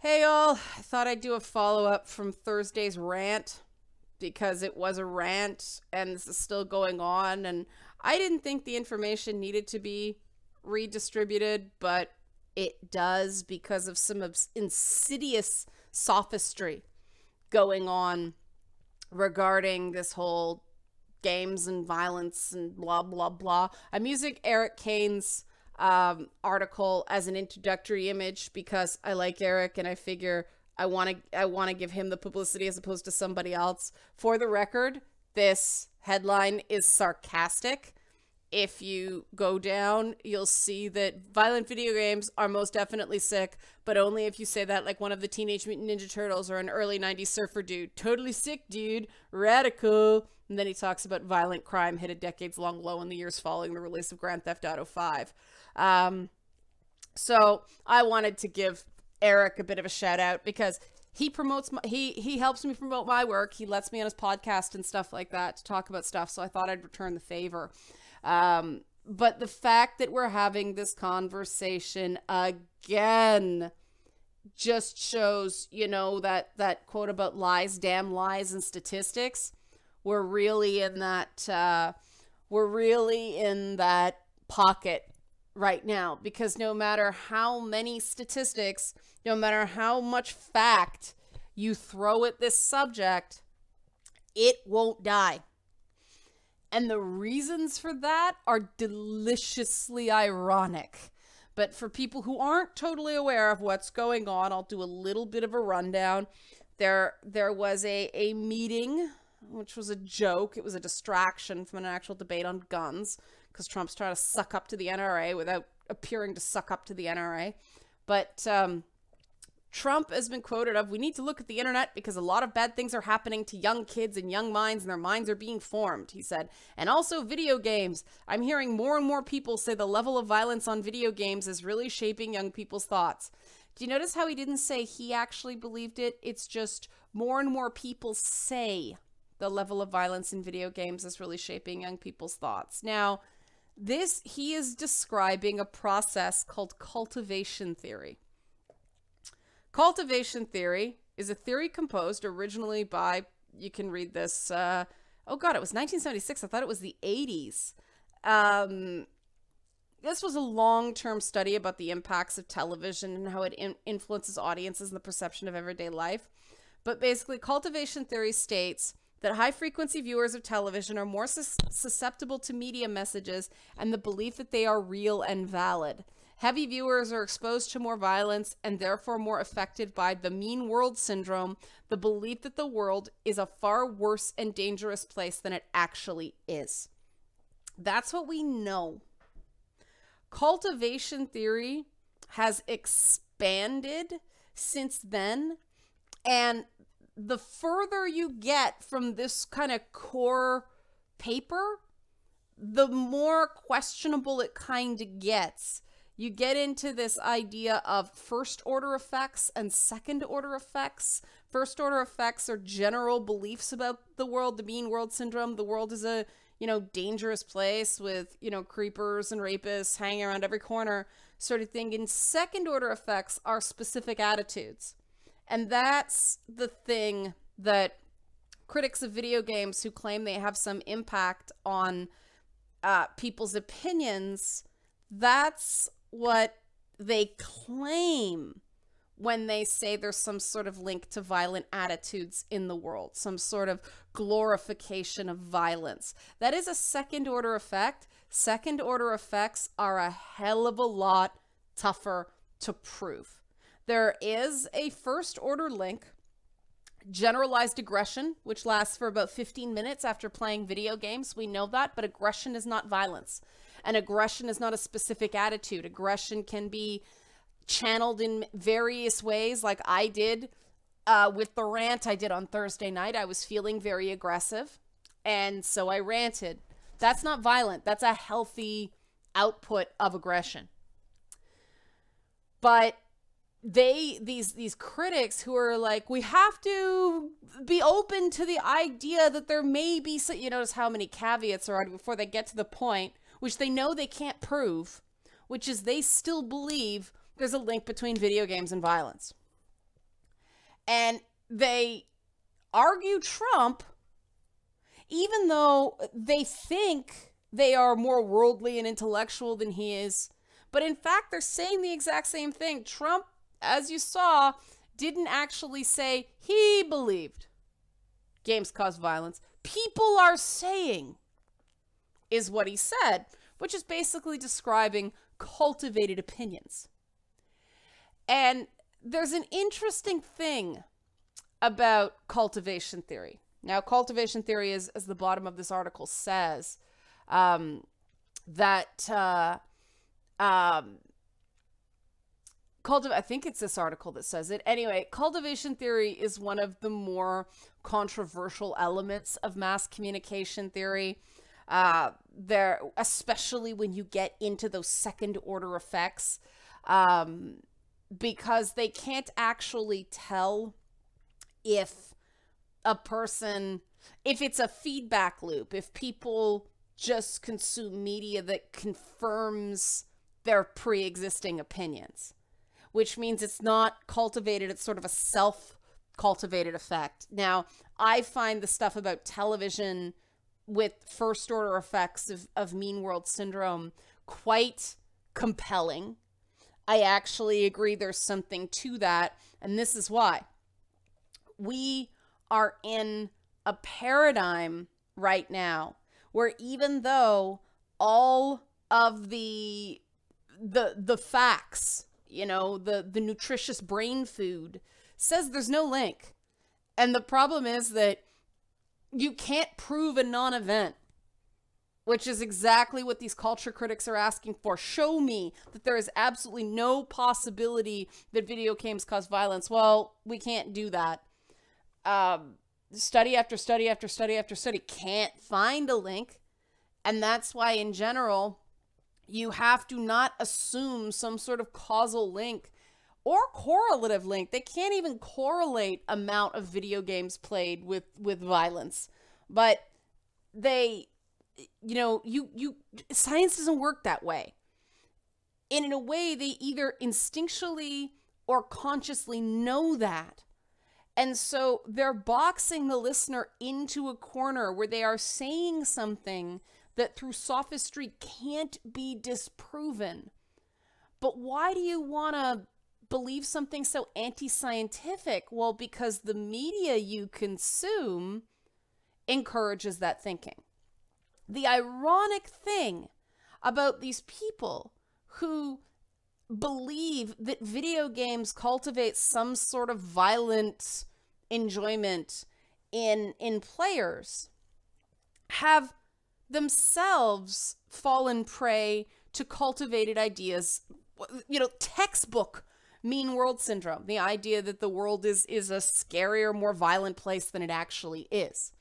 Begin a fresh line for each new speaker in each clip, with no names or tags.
Hey all, I thought I'd do a follow-up from Thursday's rant because it was a rant and this is still going on, and I didn't think the information needed to be redistributed, but it does because of some insidious sophistry going on regarding this whole games and violence and blah blah blah. I'm using Eric Kane's article as an introductory image because I like Eric and I figure I want to give him the publicity as opposed to somebody else. For the record, this headline is sarcastic. If you go down, you'll see that violent video games are most definitely sick, but only if you say that like one of the Teenage Mutant Ninja Turtles or an early 90s surfer dude. Totally sick, dude. Radical. And then he talks about violent crime hit a decades-long low in the years following the release of Grand Theft Auto 5. So I wanted to give Eric a bit of a shout out because he promotes he helps me promote my work. He lets me on his podcast and stuff like that to talk about stuff. So I thought I'd return the favor. But the fact that we're having this conversation again just shows, you know, that quote about lies, damn lies and statistics. We're really in that pocket right now, because no matter how many statistics, no matter how much fact you throw at this subject, it won't die. And the reasons for that are deliciously ironic. But for people who aren't totally aware of what's going on, I'll do a little bit of a rundown. There was a meeting, which was a joke. It was a distraction from an actual debate on guns, because Trump's trying to suck up to the NRA without appearing to suck up to the NRA. But Trump has been quoted of, we need to look at the internet because a lot of bad things are happening to young kids and young minds, and their minds are being formed, he said. And also video games. I'm hearing more and more people say the level of violence on video games is really shaping young people's thoughts. Do you notice how he didn't say he actually believed it? It's just more and more people say the level of violence in video games is really shaping young people's thoughts. Now, he is describing a process called cultivation theory. Cultivation theory is a theory composed originally by, you can read this, oh god, it was 1976. I thought it was the 80s. This was a long-term study about the impacts of television and how it influences audiences and the perception of everyday life. But basically, cultivation theory states that high-frequency viewers of television are more susceptible to media messages and the belief that they are real and valid. Heavy viewers are exposed to more violence and therefore more affected by the mean world syndrome, the belief that the world is a far worse and dangerous place than it actually is. That's what we know. Cultivation theory has expanded since then, and the further you get from this kind of core paper, the more questionable it kind of gets. You get into this idea of first order effects and second order effects. First order effects are general beliefs about the world, the mean world syndrome. The world is a, dangerous place with, creepers and rapists hanging around every corner sort of thing. And second order effects are specific attitudes. And that's the thing that critics of video games who claim they have some impact on people's opinions, that's what they claim when they say there's some sort of link to violent attitudes in the world, some sort of glorification of violence. That is a second order effect. Second order effects are a hell of a lot tougher to prove. There is a first order link, generalized aggression, which lasts for about 15 minutes after playing video games. We know that, but aggression is not violence. And aggression is not a specific attitude. Aggression can be channeled in various ways, like I did with the rant I did on Thursday night. I was feeling very aggressive, and so I ranted. That's not violent. That's a healthy output of aggression. But these critics who are like, we have to be open to the idea that there may be some, you notice how many caveats are before they get to the point, which they know they can't prove, which is they still believe there's a link between video games and violence. And they argue Trump, even though they think they are more worldly and intellectual than he is. But in fact, they're saying the exact same thing. Trump, as you saw, didn't actually say he believed games cause violence. People are saying is what he said, which is basically describing cultivated opinions. And there's an interesting thing about cultivation theory. Now, cultivation theory is, as the bottom of this article says, I think it's this article that says it. Anyway, cultivation theory is one of the more controversial elements of mass communication theory. There, especially when you get into those second order effects, because they can't actually tell if a person, if it's a feedback loop, if people just consume media that confirms their pre-existing opinions, which means it's not cultivated, it's sort of a self-cultivated effect. Now, I find the stuff about television with first order effects of mean world syndrome quite compelling. I actually agree there's something to that, and this is why. We are in a paradigm right now where even though all of the facts, the nutritious brain food says there's no link. And the problem is that you can't prove a non-event, which is exactly what these culture critics are asking for. Show me that there is absolutely no possibility that video games cause violence. Well, we can't do that. Study after study after study after study can't find a link. And that's why, in general, you have to not assume some sort of causal link or correlative link. They can't even correlate amount of video games played with violence. But they, science doesn't work that way. And in a way, they either instinctually or consciously know that. And so they're boxing the listener into a corner where they are saying something that through sophistry can't be disproven. But why do you want to believe something so anti-scientific? Well, because the media you consume encourages that thinking. The ironic thing about these people who believe that video games cultivate some sort of violent enjoyment in players have themselves fallen prey to cultivated ideas, textbook mean world syndrome, the idea that the world is a scarier, more violent place than it actually is.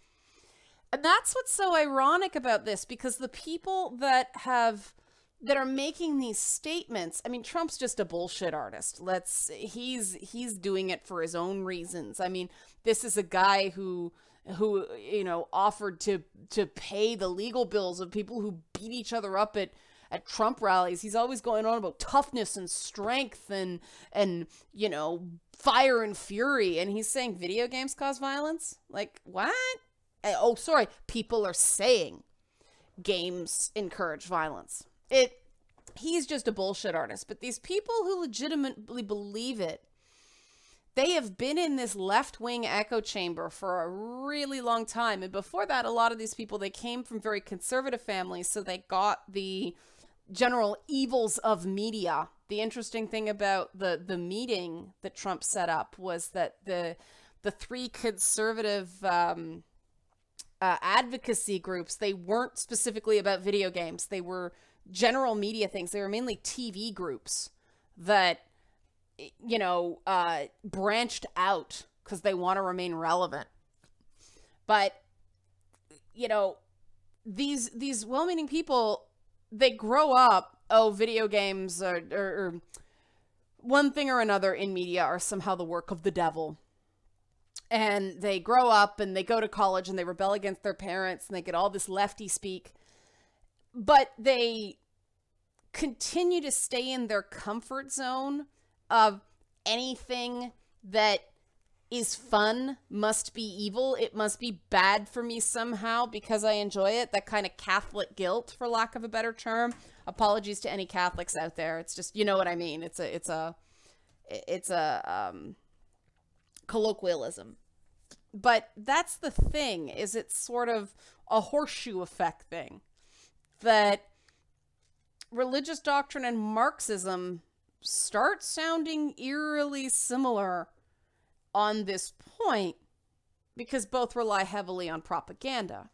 And that's what's so ironic about this, because the people that are making these statements, I mean, Trump's just a bullshit artist. He's doing it for his own reasons. I mean, this is a guy who offered to pay the legal bills of people who beat each other up at Trump rallies. He's always going on about toughness and strength and fire and fury. And he's saying video games cause violence? Like, what? Oh, sorry. People are saying games encourage violence. He's just a bullshit artist. But these people who legitimately believe it, they have been in this left-wing echo chamber for a really long time. And before that, a lot of these people, they came from very conservative families, so they got the general evils of media. The interesting thing about the meeting that Trump set up was that the three conservative advocacy groups, they weren't specifically about video games. They were general media things. They were mainly TV groups that branched out because they want to remain relevant. But, these well-meaning people, they grow up, video games or one thing or another in media are somehow the work of the devil. And they grow up and they go to college and they rebel against their parents and they get all this lefty speak. But they continue to stay in their comfort zone of anything that is fun, must be evil. It must be bad for me somehow because I enjoy it. That kind of Catholic guilt, for lack of a better term. Apologies to any Catholics out there. It's just, you know what I mean. It's a colloquialism. But that's the thing, is it's sort of a horseshoe effect thing. That religious doctrine and Marxism start sounding eerily similar on this point because both rely heavily on propaganda.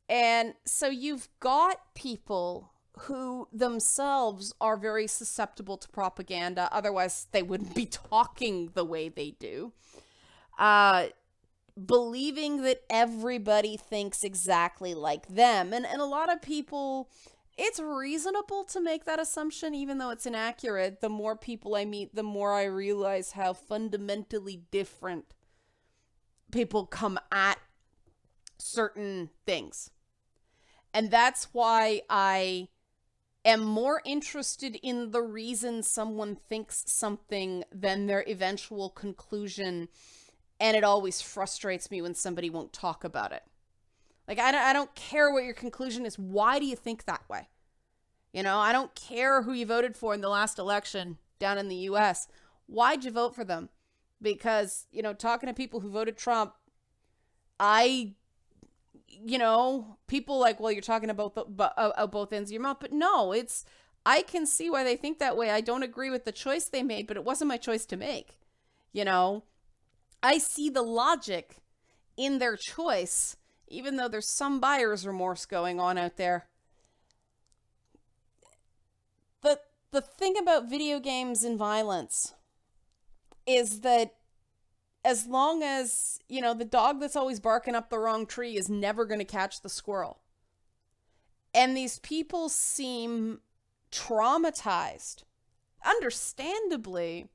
And so you've got people who themselves are very susceptible to propaganda, otherwise they wouldn't be talking the way they do. Believing that everybody thinks exactly like them. And a lot of people, it's reasonable to make that assumption, even though it's inaccurate. The more people I meet, the more I realize how fundamentally different people come at certain things. And that's why I am more interested in the reason someone thinks something than their eventual conclusion. And it always frustrates me when somebody won't talk about it. Like, I don't care what your conclusion is. Why do you think that way? You know, I don't care who you voted for in the last election down in the US. Why'd you vote for them? Because, you know, talking to people who voted Trump, people like, well, you're talking about both ends of your mouth. But no, I can see why they think that way. I don't agree with the choice they made, but it wasn't my choice to make. You know, I see the logic in their choice, even though there's some buyer's remorse going on out there. The thing about video games and violence is that as long as, you know, the dog that's always barking up the wrong tree is never going to catch the squirrel. And these people seem traumatized, understandably,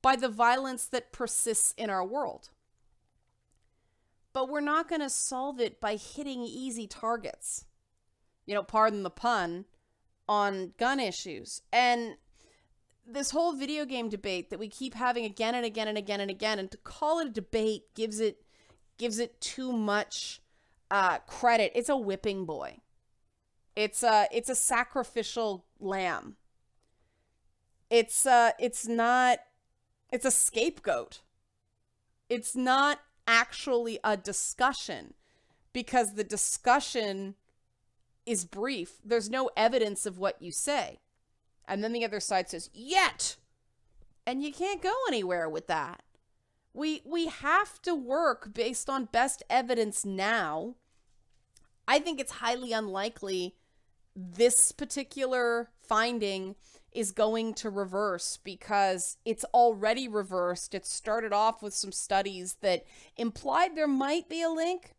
by the violence that persists in our world. But we're not going to solve it by hitting easy targets, you know, pardon the pun, on gun issues. And this whole video game debate that we keep having again and again and again and again, and to call it a debate gives it too much credit. It's a whipping boy. It's a sacrificial lamb. It's a scapegoat. It's not actually a discussion, because the discussion is brief. There's no evidence of what you say. And then the other side says, yet! And you can't go anywhere with that. We have to work based on best evidence now. I think it's highly unlikely this particular finding is going to reverse, because it's already reversed. It started off with some studies that implied there might be a link.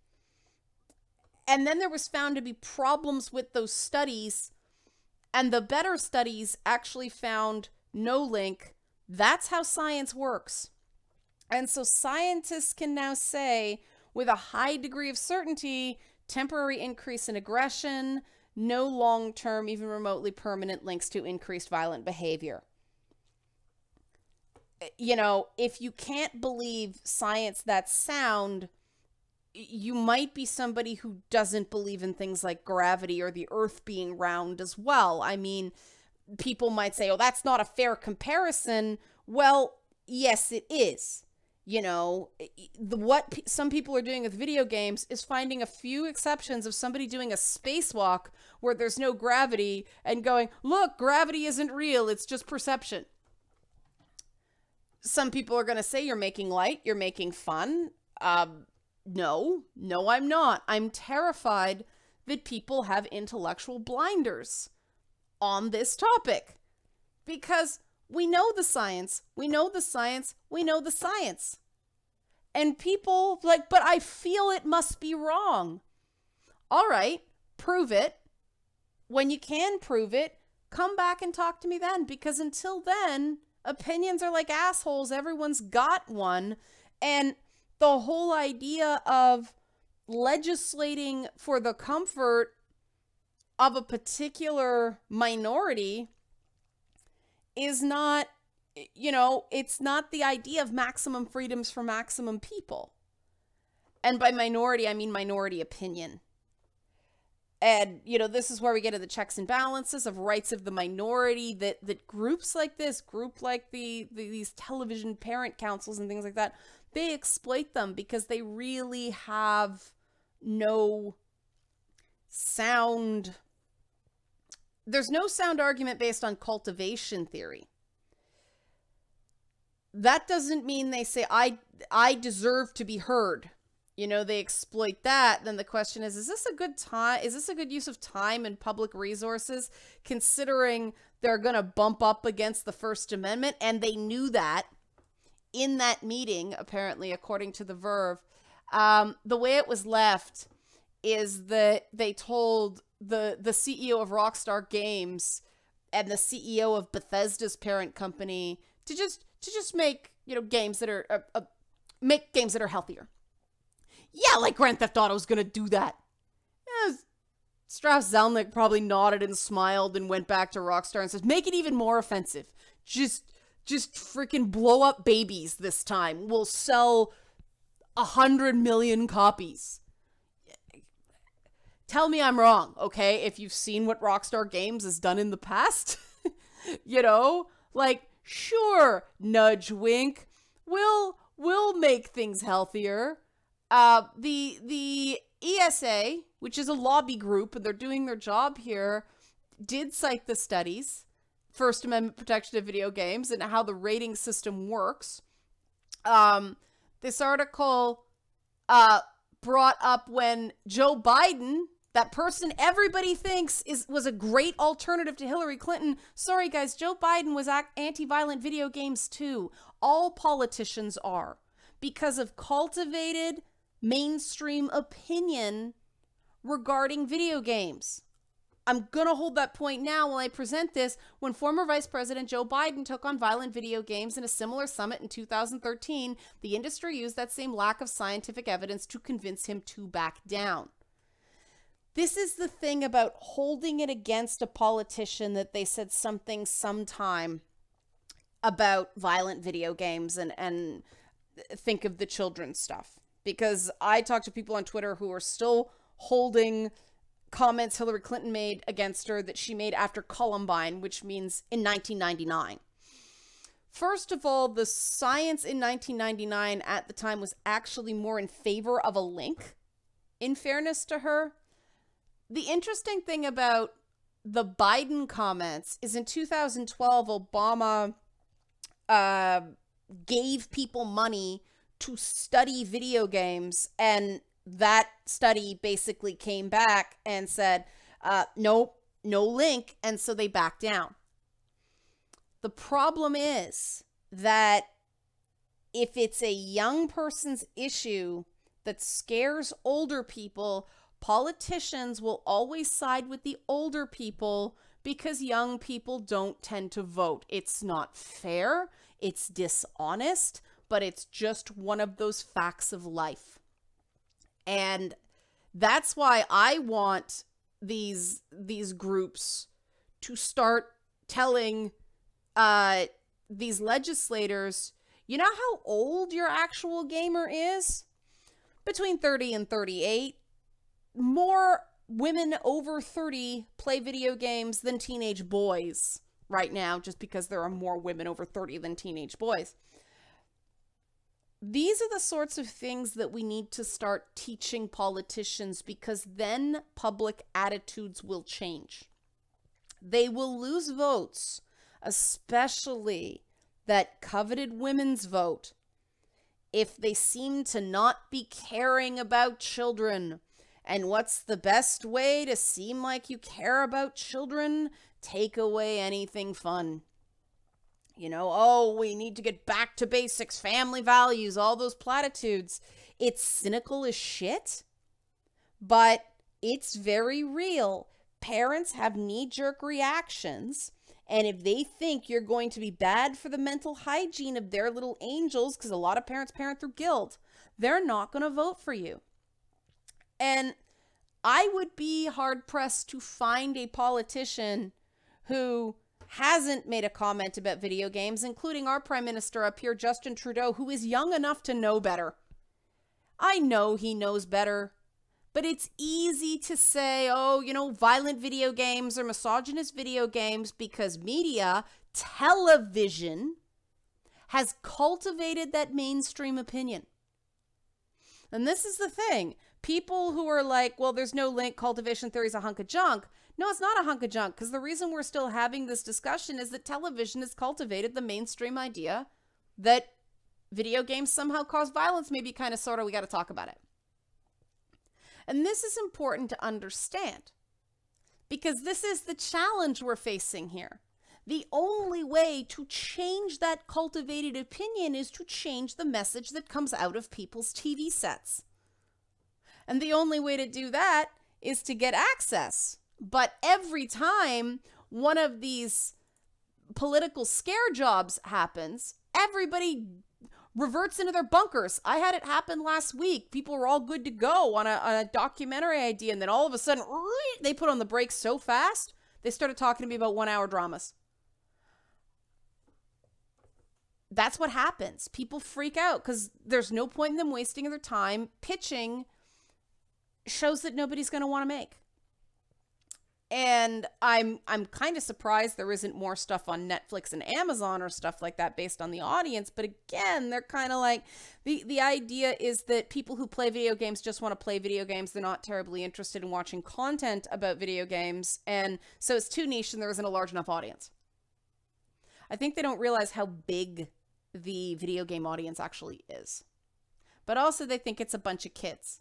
And then there was found to be problems with those studies. And the better studies actually found no link. That's how science works. And so scientists can now say, with a high degree of certainty, temporary increase in aggression, no long-term, even remotely permanent links to increased violent behavior. You know, if you can't believe science that's sound, you might be somebody who doesn't believe in things like gravity or the earth being round as well. I mean, people might say, oh, that's not a fair comparison. Well, yes, it is. You know, what some people are doing with video games is finding a few exceptions of somebody doing a spacewalk where there's no gravity and going, look, gravity isn't real, it's just perception. Some people are going to say you're making light, you're making fun. No, I'm not. I'm terrified that people have intellectual blinders on this topic, because we know the science, we know the science, we know the science. And people like, but I feel it must be wrong. All right, prove it. When you can prove it, come back and talk to me then, because until then, opinions are like assholes. Everyone's got one. And the whole idea of legislating for the comfort of a particular minority is not you know, it's not the idea of maximum freedoms for maximum people. And by minority, I mean minority opinion. And, you know, this is where we get to the checks and balances of rights of the minority that groups like this, group like these television parent councils and things like that, they exploit them because they really have no sound. There's no sound argument based on cultivation theory. That doesn't mean they say, I deserve to be heard. You know, they exploit that. Then the question is this a good time? Is this a good use of time and public resources, considering they're going to bump up against the First Amendment? And they knew that in that meeting, apparently, according to the Verve. The way it was left is that they told the CEO of Rockstar Games and the CEO of Bethesda's parent company to just make, you know, games that are make games that are healthier. Yeah, like Grand Theft Auto is going to do that. Yeah, Strauss Zelnick probably nodded and smiled and went back to Rockstar and says, make it even more offensive. Just freaking blow up babies this time. We'll sell 100 million copies. Tell me I'm wrong, okay? If you've seen what Rockstar Games has done in the past, you know, like, sure, nudge, wink. We'll make things healthier. The ESA, which is a lobby group, and they're doing their job here, did cite the studies, First Amendment protection of video games, and how the rating system works. This article brought up when Joe Biden, that person everybody thinks was a great alternative to Hillary Clinton. Sorry, guys, Joe Biden was anti-violent video games too. All politicians are, because of cultivated mainstream opinion regarding video games. I'm going to hold that point now while I present this. When former Vice President Joe Biden took on violent video games in a similar summit in 2013, the industry used that same lack of scientific evidence to convince him to back down. This is the thing about holding it against a politician that they said something sometime about violent video games and think of the children's stuff. Because I talk to people on Twitter who are still holding comments Hillary Clinton made against her that she made after Columbine, which means in 1999. First of all, the science in 1999 at the time was actually more in favor of a link, in fairness to her. The interesting thing about the Biden comments is in 2012, Obama gave people money to study video games, and that study basically came back and said, nope, no link, and so they backed down. The problem is that if it's a young person's issue that scares older people, politicians will always side with the older people because young people don't tend to vote. It's not fair, it's dishonest, but it's just one of those facts of life. And that's why I want these groups to start telling these legislators, you know how old your actual gamer is? Between 30 and 38. More women over 30 play video games than teenage boys right now, just because there are more women over 30 than teenage boys. These are the sorts of things that we need to start teaching politicians, because then public attitudes will change. They will lose votes, especially that coveted women's vote, if they seem to not be caring about children. And what's the best way to seem like you care about children? Take away anything fun. You know, oh, we need to get back to basics, family values, all those platitudes. It's cynical as shit, but it's very real. Parents have knee-jerk reactions, and if they think you're going to be bad for the mental hygiene of their little angels, because a lot of parents parent through guilt, they're not going to vote for you. And I would be hard-pressed to find a politician who hasn't made a comment about video games, including our Prime Minister up here, Justin Trudeau, who is young enough to know better. I know he knows better, but it's easy to say, oh, you know, violent video games or misogynist video games because media, television, has cultivated that mainstream opinion. And this is the thing. People who are like, well, there's no link, cultivation theory is a hunk of junk. No, it's not a hunk of junk, because the reason we're still having this discussion is that television has cultivated the mainstream idea that video games somehow cause violence. Maybe kind of, sort of, we got to talk about it. And this is important to understand, because this is the challenge we're facing here. The only way to change that cultivated opinion is to change the message that comes out of people's TV sets. And the only way to do that is to get access. But every time one of these political scare jobs happens, everybody reverts into their bunkers. I had it happen last week. People were all good to go on a documentary idea, and then all of a sudden, they put on the brakes so fast, they started talking to me about 1-hour dramas. That's what happens. People freak out because there's no point in them wasting their time pitching shows that nobody's going to want to make. And I'm kind of surprised there isn't more stuff on Netflix and Amazon or stuff like that based on the audience. But again, they're kind of like, the idea is that people who play video games just want to play video games. They're not terribly interested in watching content about video games. And so it's too niche and there isn't a large enough audience. I think they don't realize how big the video game audience actually is. But also they think it's a bunch of kids.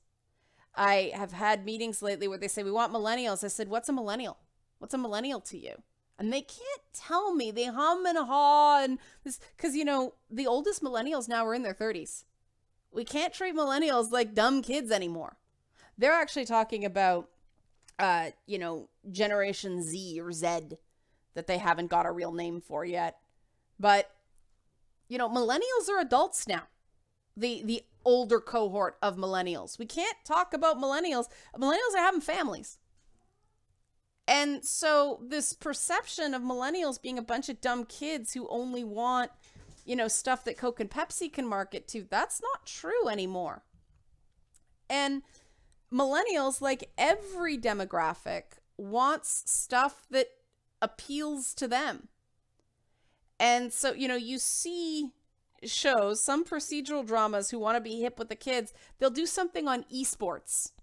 I have had meetings lately where they say, we want millennials. I said, what's a millennial? What's a millennial to you? And they can't tell me. They hum and haw and this, because, you know, the oldest millennials now are in their 30s. We can't treat millennials like dumb kids anymore. They're actually talking about, you know, Generation Z or Z that they haven't got a real name for yet. But, you know, millennials are adults now. The older cohort of millennials. We can't talk about millennials. Millennials are having families. And so this perception of millennials being a bunch of dumb kids who only want, you know, stuff that Coke and Pepsi can market to, that's not true anymore. And millennials, like every demographic, wants stuff that appeals to them. And so, you know, you see shows, some procedural dramas who want to be hip with the kids, they'll do something on esports,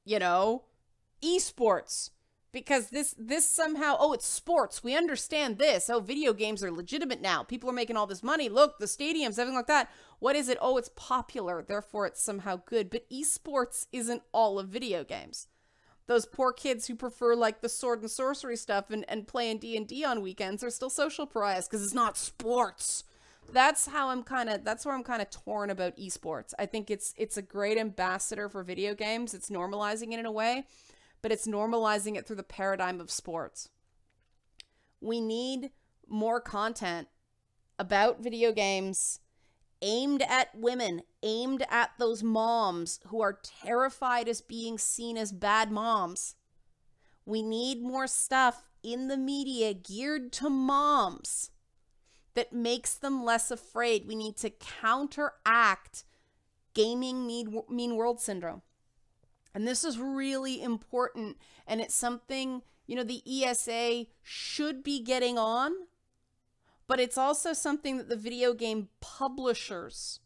you know, esports, because this somehow, oh, it's sports. We understand this. Oh, video games are legitimate now. People are making all this money. Look, the stadiums, everything like that. What is it? Oh, it's popular. Therefore, it's somehow good. But esports isn't all of video games. Those poor kids who prefer like the sword and sorcery stuff and playing D&D on weekends are still social pariahs because it's not sports. That's where I'm kind of torn about esports. I think it's a great ambassador for video games. It's normalizing it in a way, but it's normalizing it through the paradigm of sports. We need more content about video games aimed at women, aimed at those moms who are terrified as being seen as bad moms. We need more stuff in the media geared to moms that makes them less afraid. We need to counteract gaming mean world syndrome. And this is really important. And it's something, you know, the ESA should be getting on, but it's also something that the video game publishers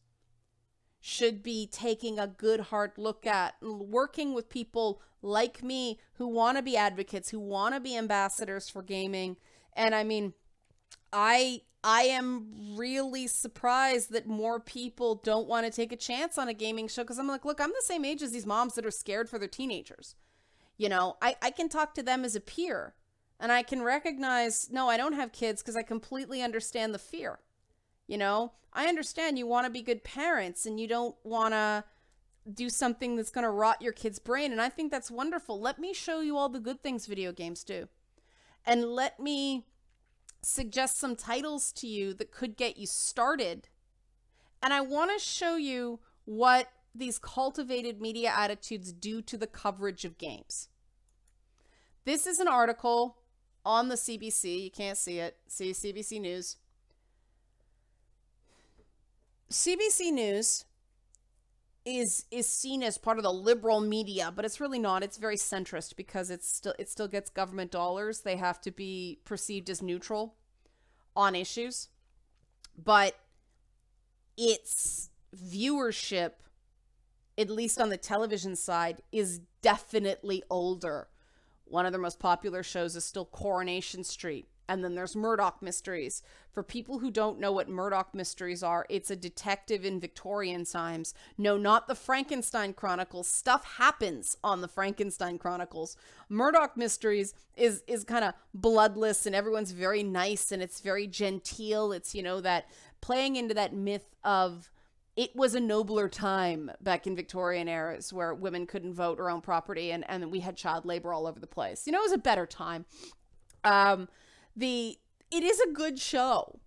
should be taking a good hard look at, working with people like me who want to be advocates, who want to be ambassadors for gaming. And I mean, I am really surprised that more people don't want to take a chance on a gaming show, because I'm like, look, I'm the same age as these moms that are scared for their teenagers. You know, I can talk to them as a peer, and I can recognize, no, I don't have kids, because I completely understand the fear. You know, I understand you want to be good parents and you don't want to do something that's going to rot your kid's brain. And I think that's wonderful. Let me show you all the good things video games do. And let me suggest some titles to you that could get you started. And I want to show you what these cultivated media attitudes do to the coverage of games. This is an article on the CBC. You can't see it. See CBC News. CBC News is seen as part of the liberal media, but it's really not. It's very centrist because it still gets government dollars. They have to be perceived as neutral on issues. But its viewership, at least on the television side, is definitely older. One of their most popular shows is still Coronation Street. And then there's Murdoch Mysteries. For people who don't know what Murdoch Mysteries are, it's a detective in Victorian times. No, not the Frankenstein Chronicles. Stuff happens on the Frankenstein Chronicles. Murdoch Mysteries is kind of bloodless, and everyone's very nice, and it's very genteel. It's, you know, that playing into that myth of it was a nobler time back in Victorian eras where women couldn't vote or own property, and we had child labor all over the place. You know, it was a better time. It is a good show.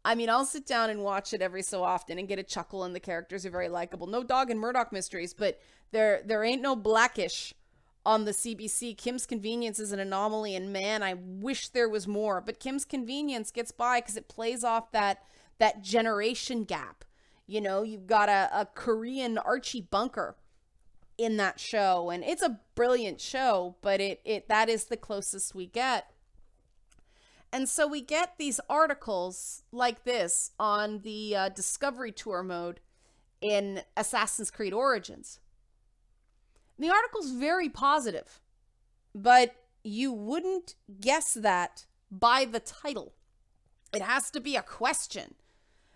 I mean, I'll sit down and watch it every so often and get a chuckle, and the characters are very likable. No dog in Murdoch Mysteries, but there ain't no Blackish on the CBC. Kim's Convenience is an anomaly, and man, I wish there was more. But Kim's Convenience gets by because it plays off that generation gap. You know, you've got a Korean Archie Bunker in that show, and it's a brilliant show, but that is the closest we get. And so we get these articles like this on the Discovery Tour mode in Assassin's Creed Origins. And the article's very positive, but you wouldn't guess that by the title. It has to be a question.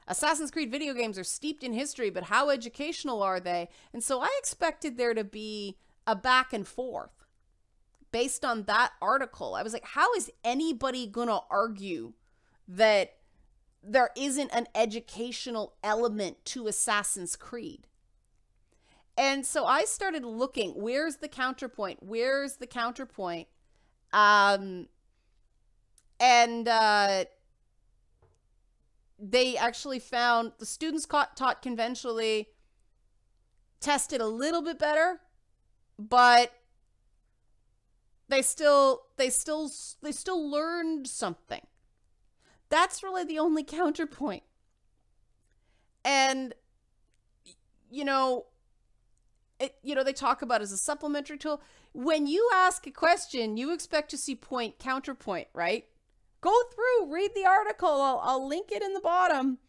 Assassin's Creed video games are steeped in history, but how educational are they? And so I expected there to be a back and forth. Based on that article, I was like, how is anybody going to argue that there isn't an educational element to Assassin's Creed? And so I started looking, where's the counterpoint? Where's the counterpoint? They actually found the students taught conventionally tested a little bit better, but they still learned something. That's really the only counterpoint. And they talk about it as a supplementary tool. When you ask a question, you expect to see point, counterpoint, right? Go through, read the article. I'll link it in the bottom.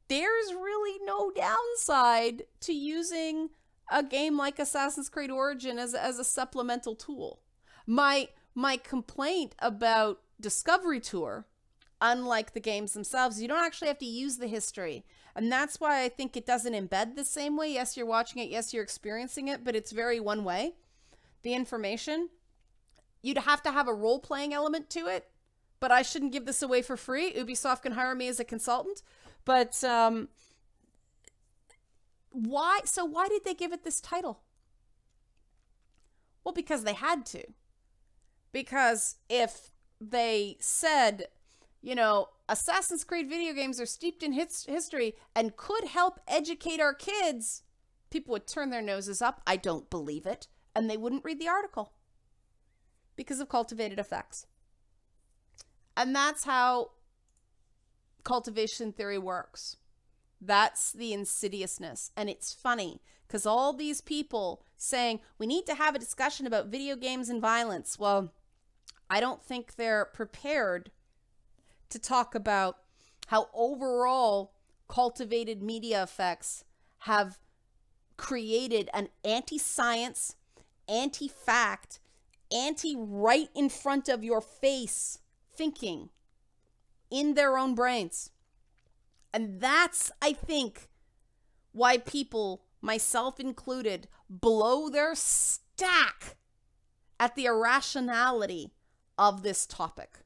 There's really no downside to using a game like Assassin's Creed Origin as a supplemental tool. My complaint about Discovery Tour, unlike the games themselves, you don't actually have to use the history. And that's why I think it doesn't embed the same way. Yes, you're watching it. Yes, you're experiencing it, but it's very one way. The information, you'd have to have a role-playing element to it, but I shouldn't give this away for free. Ubisoft can hire me as a consultant. But why did they give it this title? Well, because they had to. Because if they said, Assassin's Creed video games are steeped in history and could help educate our kids, people would turn their noses up. I don't believe it. And they wouldn't read the article because of cultivated effects. And that's how cultivation theory works. That's the insidiousness. And it's funny because all these people saying we need to have a discussion about video games and violence. Well, I don't think they're prepared to talk about how overall cultivated media effects have created an anti-science, anti-fact, anti-right in front of your face thinking in their own brains. And that's, I think, why people, myself included, blow their stack at the irrationality of this topic.